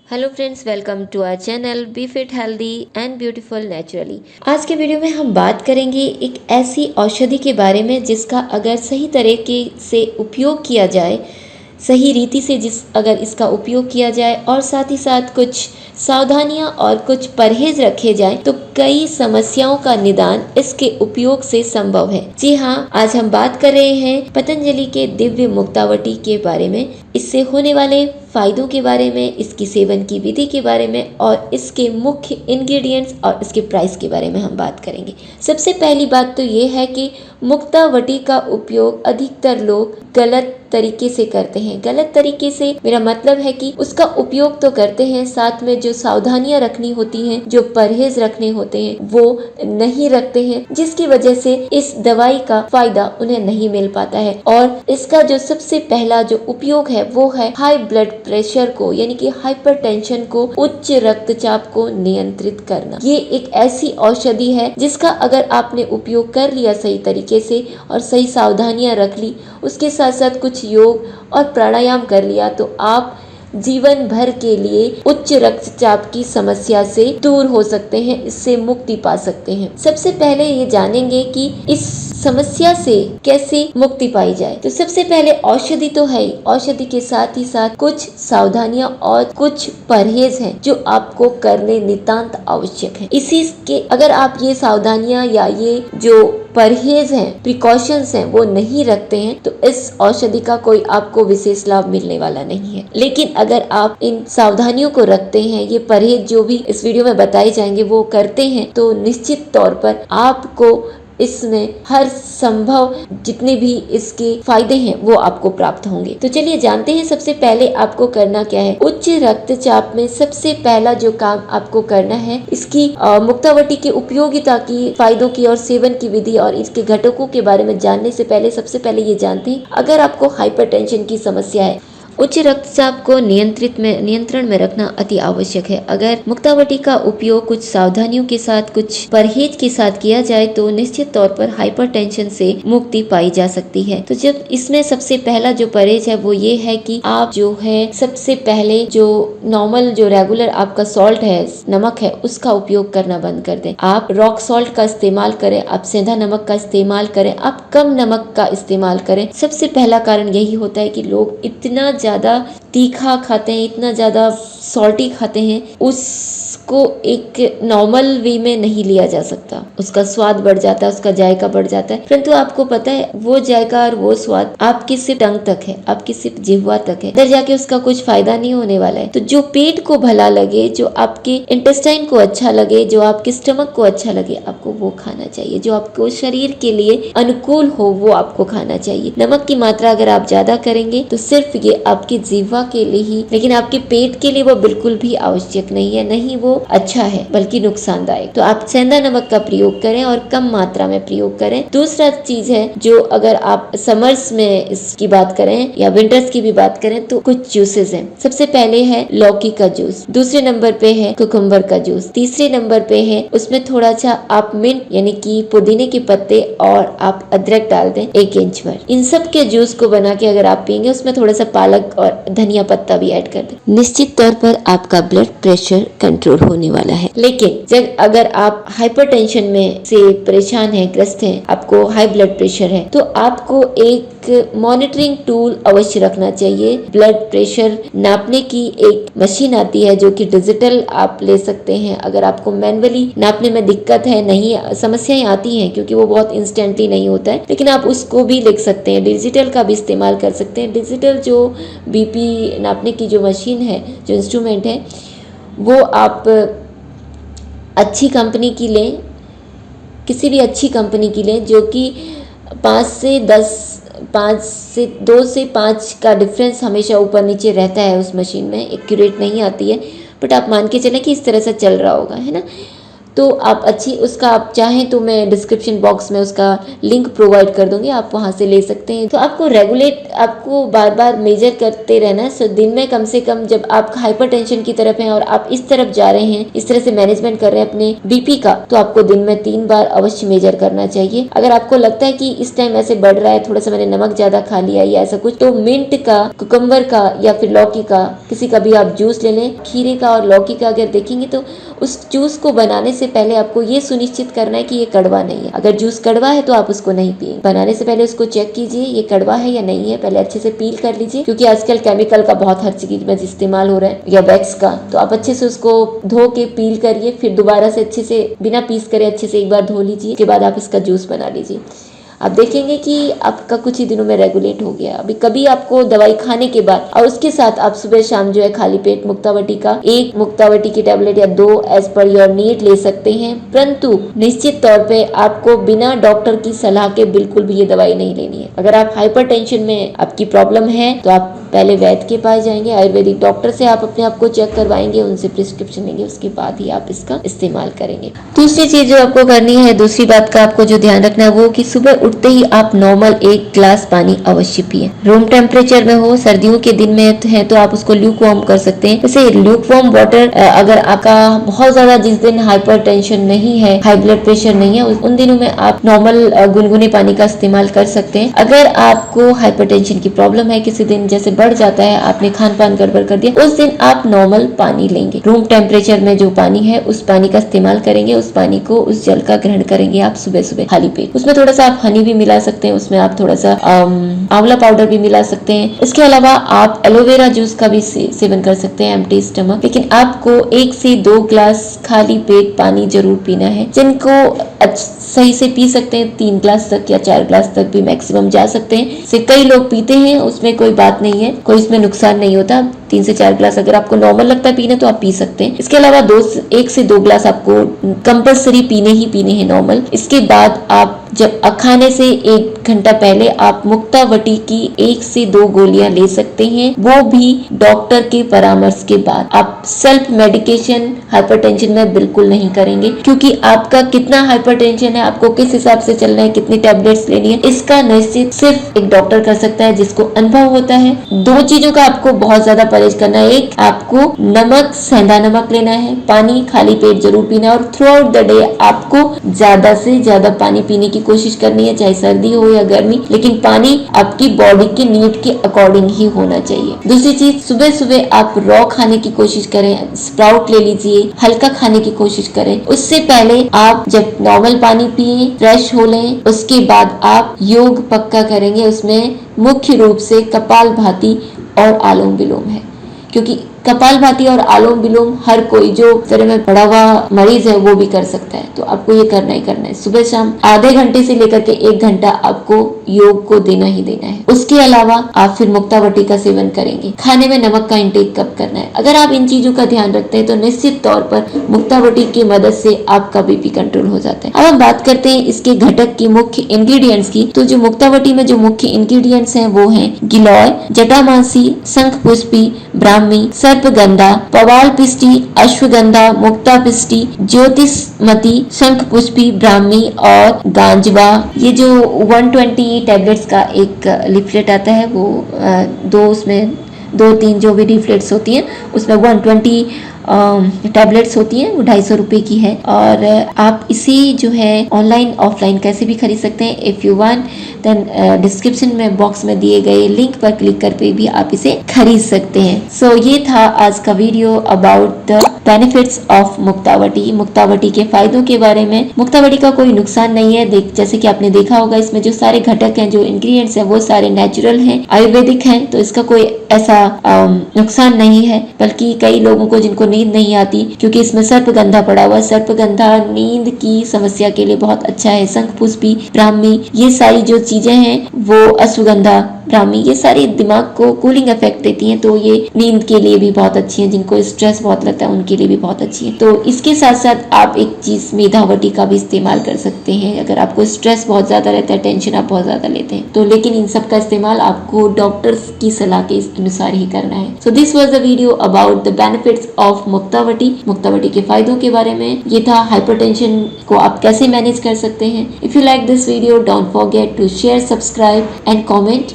Hello friends, welcome to our channel be fit healthy and beautiful naturally. आज के video में हम बात करेंगे एक ऐसी औषधि के बारे में जिसका अगर सही तरीके से उपयोग किया जाए, सही रीति से अगर इसका उपयोग किया जाए और साथ ही साथ कुछ सावधानियां और कुछ परहेज रखे जाएं तो कई समस्याओं का निदान इसके उपयोग से संभव है। जी हाँ, आज हम बात कर रहे हैं पतंजलि के दिव्य मुक्तावटी के बारे में, इससे होने वाले फायदों के बारे में, इसकी सेवन की विधि के बारे में और इसके मुख्य इंग्रेडिएंट्स और इसके प्राइस के बारे में हम बात करेंगे। सबसे पहली बात तो ये है कि मुक्तावटी का उपयोग अधिकतर लोग गलत तरीके से करते हैं। गलत तरीके से मेरा मतलब है कि उसका उपयोग तो करते हैं, साथ में जो सावधानियां रखनी होती हैं, जो परहेज रखने होते हैं वो नहीं रखते हैं, जिसकी वजह से इस दवाई का फायदा उन्हें नहीं मिल पाता है। और इसका जो सबसे पहला जो उपयोग है वो है हाई ब्लड प्रेशर को, यानी कि हाइपरटेंशन को, उच्च रक्तचाप को नियंत्रित करना। ये एक ऐसी औषधि है जिसका अगर आपने उपयोग कर लिया सही तरीके से और सही सावधानियां रख ली, उसके साथ साथ कुछ योग और प्राणायाम कर लिया, तो आप जीवन भर के लिए उच्च रक्तचाप की समस्या से दूर हो सकते हैं, इससे मुक्ति पा सकते हैं। सबसे पहले ये जानेंगे कि इस समस्या से कैसे मुक्ति पाई जाए। तो सबसे पहले औषधि तो है, औषधि के साथ ही साथ कुछ सावधानियां और कुछ परहेज हैं जो आपको करने नितांत आवश्यक है। इसी के अगर आप ये सावधानियां या ये जो परहेज हैं, प्रिकॉशंस हैं, वो नहीं रखते हैं तो इस औषधि का कोई आपको विशेष लाभ मिलने वाला नहीं है। लेकिन अगर आप इन सावधानियों को रखते हैं, ये परहेज जो भी इस वीडियो में बताए जाएंगे वो करते हैं, तो निश्चित तौर पर आपको इसमें हर संभव जितने भी इसके फायदे हैं वो आपको प्राप्त होंगे। तो चलिए जानते हैं सबसे पहले आपको करना क्या है। उच्च रक्तचाप में सबसे पहला जो काम आपको करना है, इसकी मुक्तावटी के उपयोगिता की, फायदों की और सेवन की विधि और इसके घटकों के बारे में जानने से पहले सबसे पहले ये जानते हैं, अगर आपको हाइपरटेंशन की समस्या है, उच्च रक्तचाप को नियंत्रण में रखना अति आवश्यक है। अगर मुक्तावटी का उपयोग कुछ सावधानियों के साथ, कुछ परहेज के साथ किया जाए तो निश्चित तौर पर हाइपरटेंशन से मुक्ति पाई जा सकती है। तो जब इसमें सबसे पहला जो परहेज है वो ये है कि आप जो है सबसे पहले जो नॉर्मल जो रेगुलर आपका सॉल्ट है, नमक है, उसका उपयोग करना बंद कर दें। आप रॉक सॉल्ट का इस्तेमाल करें, आप सेंधा नमक का इस्तेमाल करें, आप कम नमक का इस्तेमाल करें। सबसे पहला कारण यही होता है कि लोग इतना ज्यादा तीखा खाते हैं, इतना ज्यादा सॉल्टी खाते हैं, उसको एक नॉर्मल वे में नहीं लिया जा सकता। उसका स्वाद बढ़ जाता है, उसका जायका बढ़ जाता है, परंतु आपको पता है वो जायका और वो स्वाद आपकी सिर्फ टंग तक है, आपकी सिर्फ जिह्वा तक है, अंदर जाके उसका कुछ फायदा नहीं होने वाला है। तो जो पेट को भला लगे, जो आपके इंटेस्टाइन को अच्छा लगे, जो आपके स्टमक को अच्छा लगे, आपको वो खाना चाहिए। जो आपको शरीर के लिए अनुकूल हो वो आपको खाना चाहिए। नमक की मात्रा अगर आप ज्यादा करेंगे तो सिर्फ ये आपकी जीवा के लिए ही, लेकिन आपके पेट के लिए वो बिल्कुल भी आवश्यक नहीं है, नहीं वो अच्छा है बल्कि नुकसानदायक। तो आप सेंधा नमक का प्रयोग करें और कम मात्रा में प्रयोग करें। दूसरा चीज है, जो अगर आप समर्स में इसकी बात करें या विंटर्स की भी बात करें तो कुछ जूसेस हैं। सबसे पहले है लौकी का जूस, दूसरे नंबर पे है कुकुम्बर का जूस, तीसरे नंबर पे है उसमें थोड़ा सा आप मिंट यानी कि पुदीने के पत्ते और आप अदरक डाल दें 1 इंच भर। इन सब के जूस को बना के अगर आप पियेंगे, उसमें थोड़ा सा पालक और धनिया पत्ता भी ऐड कर दें, निश्चित तौर पर आपका ब्लड प्रेशर कंट्रोल होने वाला है। लेकिन जब अगर आप हाइपरटेंशन में से परेशान हैं, ग्रस्त हैं, आपको हाई ब्लड प्रेशर है, तो आपको एक मॉनिटरिंग टूल अवश्य रखना चाहिए। ब्लड प्रेशर नापने की एक मशीन आती है जो कि डिजिटल आप ले सकते हैं। अगर आपको मैनुअली नापने में दिक्कत है, नहीं समस्याएं आती हैं क्योंकि वो बहुत इंस्टेंटली नहीं होता है, लेकिन आप उसको भी लिख सकते हैं, डिजिटल का भी इस्तेमाल कर सकते हैं। डिजिटल जो बीपी नापने की जो मशीन है, जो इंस्ट्रूमेंट है, वो आप अच्छी कंपनी की लें, किसी भी अच्छी कंपनी की लें, जो कि 2 से 5 का डिफरेंस हमेशा ऊपर नीचे रहता है उस मशीन में, एक्यूरेट नहीं आती है, बट आप मान के चलें कि इस तरह से चल रहा होगा, है ना। तो आप अच्छी उसका आप चाहें तो मैं डिस्क्रिप्शन बॉक्स में उसका लिंक प्रोवाइड कर दूंगी, आप वहां से ले सकते हैं। तो आपको रेगुलेट, आपको बार बार मेजर करते रहना है। सो दिन में कम से कम, जब आप हाइपरटेंशन की तरफ हैं और आप इस तरफ जा रहे हैं, इस तरह से मैनेजमेंट कर रहे हैं अपने बीपी का, तो आपको दिन में 3 बार अवश्य मेजर करना चाहिए। अगर आपको लगता है कि इस टाइम ऐसे बढ़ रहा है, थोड़ा सा मैंने नमक ज्यादा खा लिया या ऐसा कुछ, तो मिंट का, कुकम्बर का या फिर लौकी का, किसी का भी आप जूस ले लें। खीरे का और लौकी का अगर देखेंगे तो उस जूस को बनाने से पहले आपको ये सुनिश्चित करना है कि ये कड़वा नहीं है। अगर जूस कड़वा है तो आप उसको नहीं पिए। बनाने से पहले उसको चेक कीजिए ये कड़वा है या नहीं है, पहले अच्छे से पील कर लीजिए, क्योंकि आजकल केमिकल का बहुत हर चीज में इस्तेमाल हो रहा है, या वैक्स का। तो आप अच्छे से उसको धो के पील करिए, फिर दोबारा से अच्छे से बिना पीस करे अच्छे से एक बार धो लीजिए। उसके बाद आप इसका जूस बना लीजिए। आप देखेंगे कि आपका कुछ ही दिनों में रेगुलेट हो गया। अभी कभी आपको दवाई खाने के बाद और उसके साथ आप सुबह शाम जो है खाली पेट मुक्तावटी का 1 मुक्तावटी की टैबलेट या 2 एज पर योर नीड ले सकते हैं, परंतु निश्चित तौर पे आपको बिना डॉक्टर की सलाह के बिल्कुल भी ये दवाई नहीं लेनी है। अगर आप हाइपरटेंशन में आपकी प्रॉब्लम है तो आप पहले वैद्य के पास जाएंगे, आयुर्वेदिक डॉक्टर से आप अपने आप को चेक करवाएंगे, उनसे प्रिस्क्रिप्शन लेंगे, उसके बाद ही आप इसका इस्तेमाल करेंगे। दूसरी चीज जो आपको करनी है, दूसरी बात का आपको जो ध्यान रखना है वो कि सुबह उठते ही आप नॉर्मल 1 ग्लास पानी अवश्य पिए। रूम टेम्परेचर में हो, सर्दियों के दिन में है तो आप उसको ल्यूक वार्म कर सकते हैं। जैसे ल्यूक वार्म वाटर, अगर आपका बहुत ज्यादा जिस दिन हाइपरटेंशन नहीं है, हाई ब्लड प्रेशर नहीं है, उन दिनों में आप नॉर्मल गुनगुने पानी का इस्तेमाल कर सकते हैं। अगर आपको हाइपरटेंशन की प्रॉब्लम है, किसी दिन जैसे बढ़ जाता है, आपने खान पान गड़बड़ कर दिया, उस दिन आप नॉर्मल पानी लेंगे। रूम टेम्परेचर में जो पानी है उस पानी का इस्तेमाल करेंगे, उस पानी को, उस जल का ग्रहण करेंगे आप सुबह सुबह खाली पेट। उसमें थोड़ा सा आप हनी भी मिला सकते हैं, उसमें आप थोड़ा सा आंवला पाउडर भी मिला सकते हैं। इसके अलावा आप एलोवेरा जूस का भी सेवन कर सकते हैं एम्प्टी स्टमक। लेकिन आपको 1 से 2 ग्लास खाली पेट पानी जरूर पीना है। जिनको सही से पी सकते हैं 3 ग्लास तक या 4 ग्लास तक भी मैक्सिमम जा सकते हैं। से कई लोग पीते हैं, उसमें कोई बात नहीं है, कोई इसमें नुकसान नहीं होता। 3 से 4 ग्लास अगर आपको नॉर्मल लगता है पीना तो आप पी सकते हैं। इसके अलावा 1 से 2 ग्लास आपको कंपल्सरी पीने ही पीने हैं नॉर्मल। इसके बाद आप जब खाने से 1 घंटा पहले आप मुक्तावटी की 1 से 2 गोलियां ले सकते हैं, वो भी डॉक्टर के परामर्श के बाद। आप सेल्फ मेडिकेशन हाइपरटेंशन में बिल्कुल नहीं करेंगे, क्योंकि आपका कितना हाइपरटेंशन है, आपको किस हिसाब से चलना है, कितनी टैबलेट्स लेनी है, इसका निश्चित सिर्फ एक डॉक्टर कर सकता है जिसको अनुभव होता है। 2 चीजों का आपको बहुत ज्यादा परहेज करना है। एक, आपको नमक, सेंधा नमक लेना है, पानी खाली पेट जरूर पीना है, और थ्रू आउट द डे आपको ज्यादा से ज्यादा पानी पीने की कोशिश करनी है, चाहे सर्दी हो या गर्मी, लेकिन पानी आपकी बॉडी के नीड के अकॉर्डिंग ही होना चाहिए। दूसरी चीज, सुबह सुबह आप रॉ खाने की कोशिश करें, स्प्राउट ले लीजिए, हल्का खाने की कोशिश करें। उससे पहले आप जब नॉर्मल पानी पिए, फ्रेश हो लें, उसके बाद आप योग पक्का करेंगे। उसमें मुख्य रूप से कपालभाति और आलोम विलोम है, क्योंकि कपालभाति और आलोम विलोम हर कोई जो तरह में पड़ा हुआ मरीज है वो भी कर सकता है। तो आपको ये करना ही करना है। सुबह शाम आधे घंटे से लेकर के 1 घंटा आपको योग को देना ही देना है। उसके अलावा आप फिर मुक्तावटी का सेवन करेंगे। खाने में नमक का इंटेक कब करना है, अगर आप इन चीजों का ध्यान रखते हैं तो निश्चित तौर पर मुक्तावटी की मदद से आपका बीपी कंट्रोल हो जाता है। अब हम बात करते हैं इसके घटक की, मुख्य इंग्रेडिएंट्स की। तो जो मुक्तावटी में जो मुख्य इंग्रेडिएंट्स हैं वो हैं गिलोय, जटामासी, शंखपुष्पी, ब्राह्मी, सर्पगंधा, पवाल पिष्टी, अश्वगंधा, मुक्ता पिष्टी, ज्योतिषमती, शंखपुष्पी, ब्राह्मी और गांजवा। ये जो 120 टैबलेट्स का एक लिफलेट आता है, वो 2-3 जो भी लिफलेट्स होती हैं उसमें 120 टैबलेट्स होती हैं, वो 250 रुपए की है। और आप इसी जो है ऑनलाइन ऑफलाइन कैसे भी खरीद सकते हैं। If you want then description में बॉक्स में दिए गए लिंक पर क्लिक करके भी आप इसे खरीद सकते हैं। सो ये था आज का video about the benefits of Muktavati, Muktavati के फायदों के बारे में। मुक्तावटी का कोई नुकसान नहीं है। जैसे कि आपने देखा होगा इसमें जो सारे घटक हैं, जो इंग्रेडिएंट्स हैं, वो सारे नेचुरल हैं, आयुर्वेदिक हैं, तो इसका कोई ऐसा नुकसान नहीं है। बल्कि कई लोगों को जिनको नींद नहीं आती, क्योंकि इसमें सर्पगंधा पड़ा हुआ है, सर्पगंधा नींद की समस्या के लिए बहुत अच्छा है। शंखपुष्पी, ब्राह्मी, ये सारी जो चीजें हैं वो, अश्वगंधा ब्राह्मी, ये सारी दिमाग को कूलिंग इफेक्ट देती हैं, तो ये नींद के लिए भी बहुत अच्छी है। जिनको स्ट्रेस बहुत लगता है उनके लिए भी बहुत अच्छी है। तो इसके साथ साथ आप एक चीज मेधावटी का भी इस्तेमाल कर सकते हैं अगर आपको स्ट्रेस बहुत ज्यादा रहता है, टेंशन आप बहुत ज्यादा लेते हैं तो। लेकिन इन सब का इस्तेमाल आपको डॉक्टर्स की सलाह के अनुसार ही करना है। So this was the video about the benefits of Muktavati, Muktavati के फायदों के बारे में। ये था हाइपरटेंशन को आप कैसे मैनेज कर सकते हैं। If you like this video, don't forget to share, subscribe and comment.